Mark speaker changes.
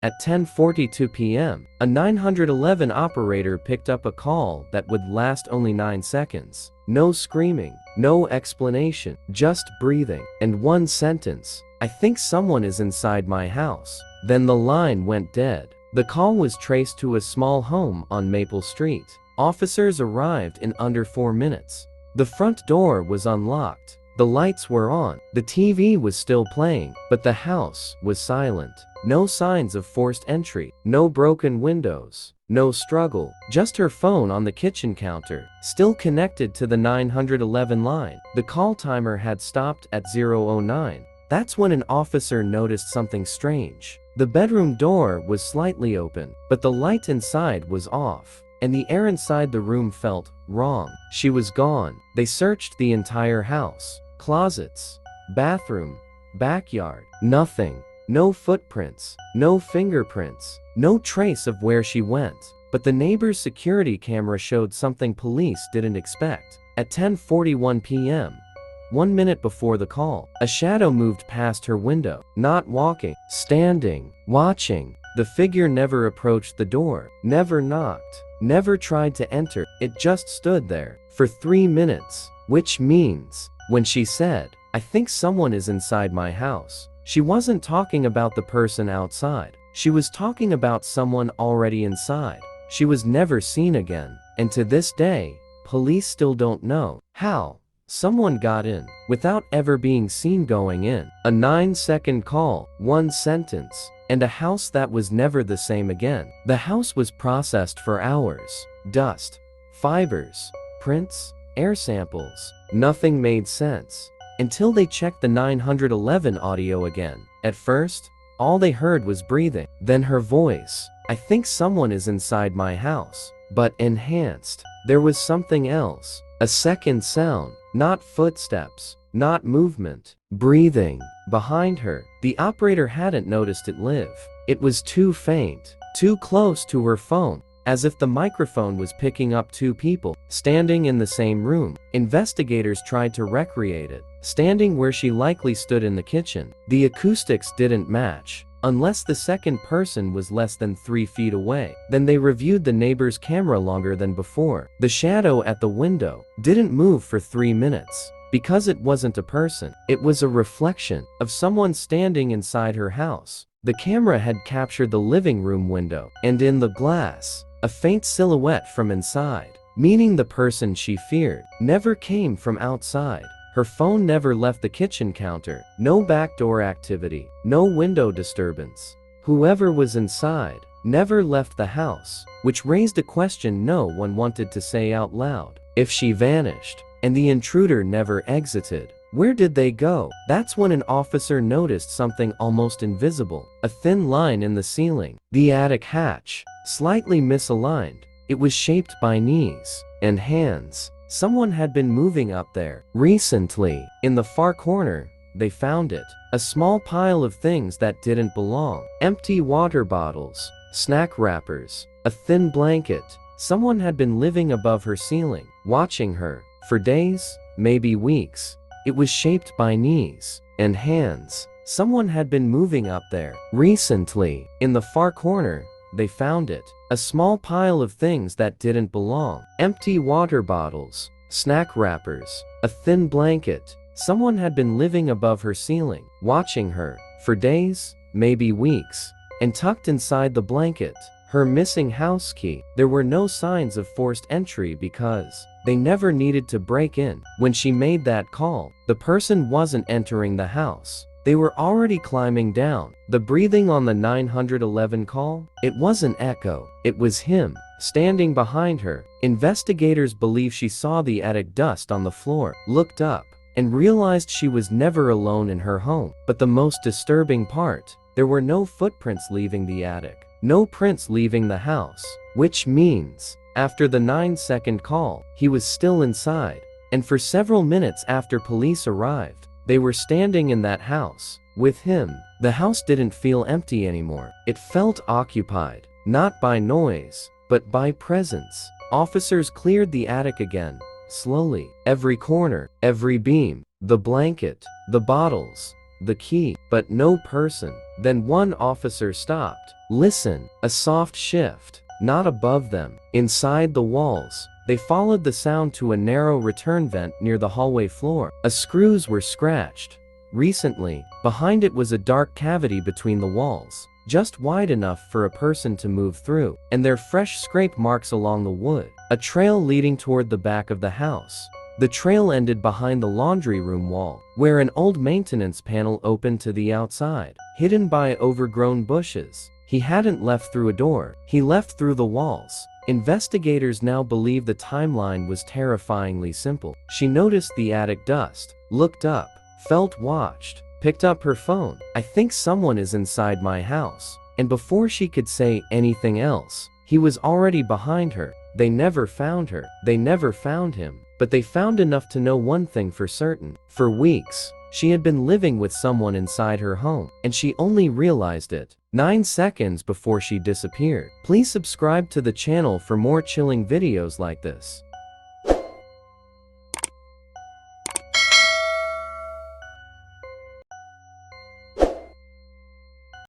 Speaker 1: At 10:42 p.m., a 911 operator picked up a call that would last only 9 seconds. No screaming, no explanation, just breathing, and one sentence: "I think someone is inside my house." Then the line went dead. The call was traced to a small home on Maple Street. Officers arrived in under 4 minutes. The front door was unlocked. The lights were on. The TV was still playing, but the house was silent. No signs of forced entry, no broken windows, no struggle, just her phone on the kitchen counter, still connected to the 911 line. The call timer had stopped at 0:09. That's when an officer noticed something strange. The bedroom door was slightly open, but the light inside was off, and the air inside the room felt wrong. She was gone. They searched the entire house. Closets, bathroom, backyard. Nothing. No footprints, no fingerprints, no trace of where she went. But the neighbor's security camera showed something police didn't expect. At 10:41 p.m., 1 minute before the call, a shadow moved past her window. Not walking, standing, watching. The figure never approached the door, never knocked, never tried to enter. It just stood there for 3 minutes, which means, when she said, "I think someone is inside my house," she wasn't talking about the person outside. She was talking about someone already inside. She was never seen again. And to this day, police still don't know how someone got in without ever being seen going in. A 9-second call, one sentence, and a house that was never the same again. The house was processed for hours. Dust, fibers, prints, air samples. Nothing made sense. Until they checked the 911 audio again. At first, all they heard was breathing. Then her voice: "I think someone is inside my house." But enhanced. There was something else. A second sound. Not footsteps. Not movement. Breathing. Behind her. The operator hadn't noticed it live. It was too faint. Too close to her phone. As if the microphone was picking up two people standing in the same room. Investigators tried to recreate it, standing where she likely stood in the kitchen. The acoustics didn't match, unless the second person was less than 3 feet away. Then they reviewed the neighbor's camera longer than before. The shadow at the window didn't move for 3 minutes. Because it wasn't a person, it was a reflection of someone standing inside her house. The camera had captured the living room window, and in the glass, a faint silhouette from inside, meaning the person she feared never came from outside. Her phone never left the kitchen counter. No backdoor activity, no window disturbance. Whoever was inside never left the house, which raised a question no one wanted to say out loud. If she vanished, and the intruder never exited, where did they go? That's when an officer noticed something almost invisible. A thin line in the ceiling. The attic hatch, slightly misaligned. It was shaped by knees and hands. Someone had been moving up there recently. In the far corner, they found it. A small pile of things that didn't belong. Empty water bottles, snack wrappers, a thin blanket. Someone had been living above her ceiling, watching her for days, maybe weeks. It was shaped by knees and hands. Someone had been moving up there recently. In the far corner, they found it. A small pile of things that didn't belong. Empty water bottles, snack wrappers, a thin blanket. Someone had been living above her ceiling, watching her for days, maybe weeks. And tucked inside the blanket, her missing house key. There were no signs of forced entry because they never needed to break in. When she made that call, the person wasn't entering the house. They were already climbing down. The breathing on the 911 call? It wasn't echo. It was him, standing behind her. Investigators believe she saw the attic dust on the floor, looked up, and realized she was never alone in her home. But the most disturbing part, there were no footprints leaving the attic. No prints leaving the house. Which means, after the 9-second call, he was still inside. And for several minutes after police arrived, they were standing in that house with him. The house didn't feel empty anymore. It felt occupied, not by noise, but by presence. Officers cleared the attic again, slowly. Every corner, every beam, the blanket, the bottles, the key, but no person. Then one officer stopped. Listen, a soft shift. Not above them. Inside the walls. They followed the sound to a narrow return vent near the hallway floor. Screws were scratched. Recently, behind it was a dark cavity between the walls, just wide enough for a person to move through, and there fresh scrape marks along the wood. A trail leading toward the back of the house. The trail ended behind the laundry room wall, where an old maintenance panel opened to the outside, hidden by overgrown bushes. He hadn't left through a door, he left through the walls. Investigators now believe the timeline was terrifyingly simple. She noticed the attic dust, looked up, felt watched, picked up her phone. I think someone is inside my house. And before she could say anything else, he was already behind her. They never found her. They never found him. But they found enough to know one thing for certain. For weeks, she had been living with someone inside her home, and she only realized it 9 seconds before she disappeared. Please subscribe to the channel for more chilling videos like this.